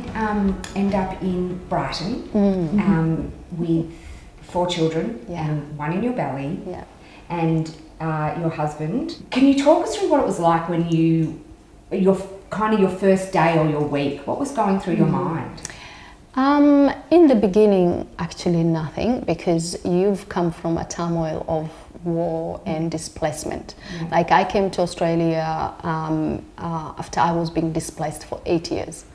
did end up in Brighton with 4 children and 1 in your belly. Yeah. And your husband. Can you talk us through what it was like when your first day or your week? What was going through your mind? In the beginning, actually nothing, because you've come from a turmoil of war and displacement. Yeah. Like I came to Australia after I was being displaced for 8 years.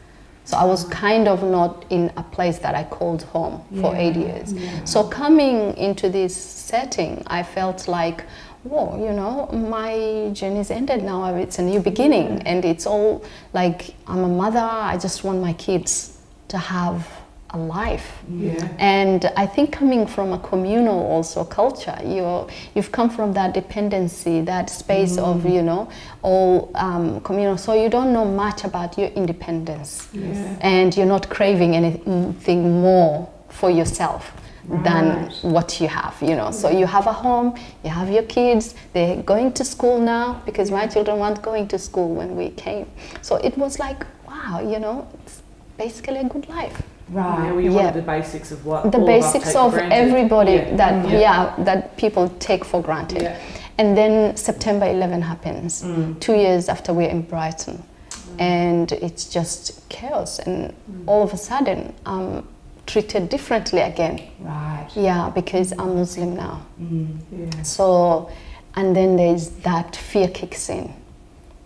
So I was kind of not in a place that I called home for 8 years. Yeah. So coming into this setting, I felt like, whoa, you know, my journey's ended now. It's a new beginning, and it's all like, I'm a mother. I just want my kids to have a life. Yeah. And I think coming from a communal also culture, you've come from that dependency, that space of, you know, all communal. So you don't know much about your independence. Yes. And you're not craving anything more for yourself than what you have, you know. So you have a home, you have your kids, they're going to school now, because my children weren't going to school when we came. So it was like, wow, you know, it's basically a good life. Right. Yeah, well, you wanted the basics of what the all basics of, of us take for granted. everybody that people take for granted. Yeah. And then September 11 happens, 2 years after we're in Brighton. And it's just chaos, and all of a sudden I'm treated differently again. Right. Yeah, because I'm Muslim now. Yeah. So, and then there's that fear kicks in.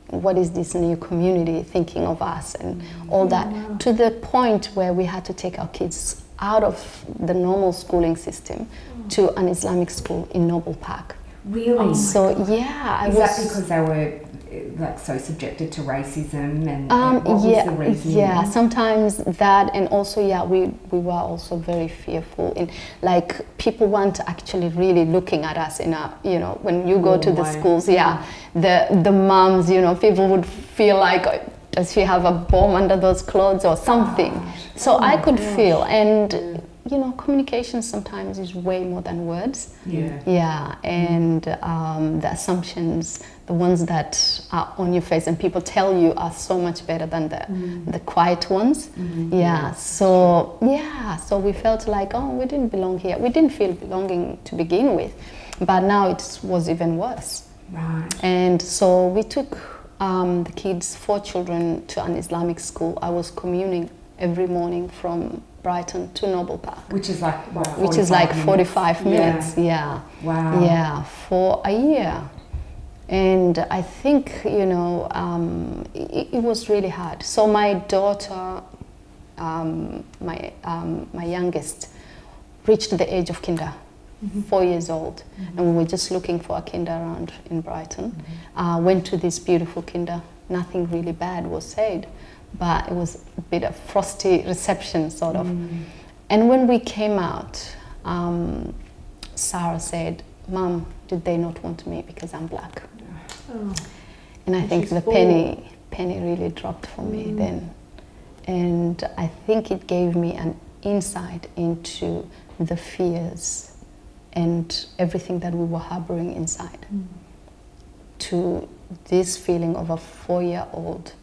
What is this new community thinking of us, and all that, to the point where we had to take our kids out of the normal schooling system to an Islamic school in Noble Park. Really? So yeah, Is that because they were like so subjected to racism, and what was the reason? Yeah, sometimes that, and also we were also very fearful in, like, people weren't actually really looking at us in a, you know, when you go to the schools, the moms, you know, people would feel like, does she have a bomb under those clothes or something? So I could feel, and you know, communication sometimes is way more than words. Yeah, and the assumptions, the ones that are on your face and people tell you, are so much better than the quiet ones. So we felt like, oh, we didn't belong here. We didn't feel belonging to begin with, but now it was even worse. Right. And so we took the kids, 4 children, to an Islamic school. I was communing every morning from Brighton to Noble Park, Which is like what, 45 which is like minutes? 45 minutes. Yeah. Wow. Yeah, for a year. And I think, you know, it was really hard. So my daughter, my youngest, reached the age of kinder, 4 years old, and we were just looking for a kinder around in Brighton. Went to this beautiful kinder. Nothing really bad was said, but it was a bit of frosty reception, sort of. And when we came out, Sarah said, "Mum, did they not want me because I'm black?" And I think the penny really dropped for me then. And I think it gave me an insight into the fears and everything that we were harboring inside, to this feeling of a 4-year-old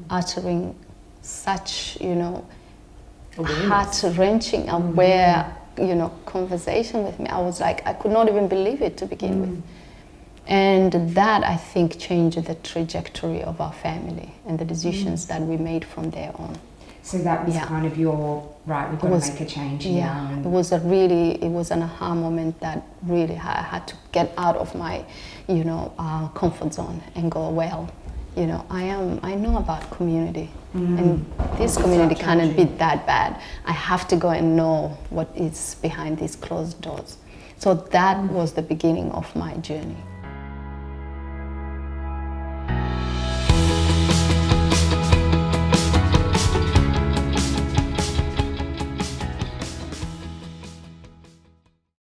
uttering such, you know, heart-wrenching, aware, you know, conversation with me. I was like, I could not even believe it to begin with. And that, I think, changed the trajectory of our family and the decisions that we made from there on. So that was kind of your, right, we've got to make a change here. Yeah, it was an aha moment that really I had to get out of my, you know, comfort zone and go, well, you know, I know about community, and this community cannot be that bad. I have to go and know what is behind these closed doors. So that was the beginning of my journey.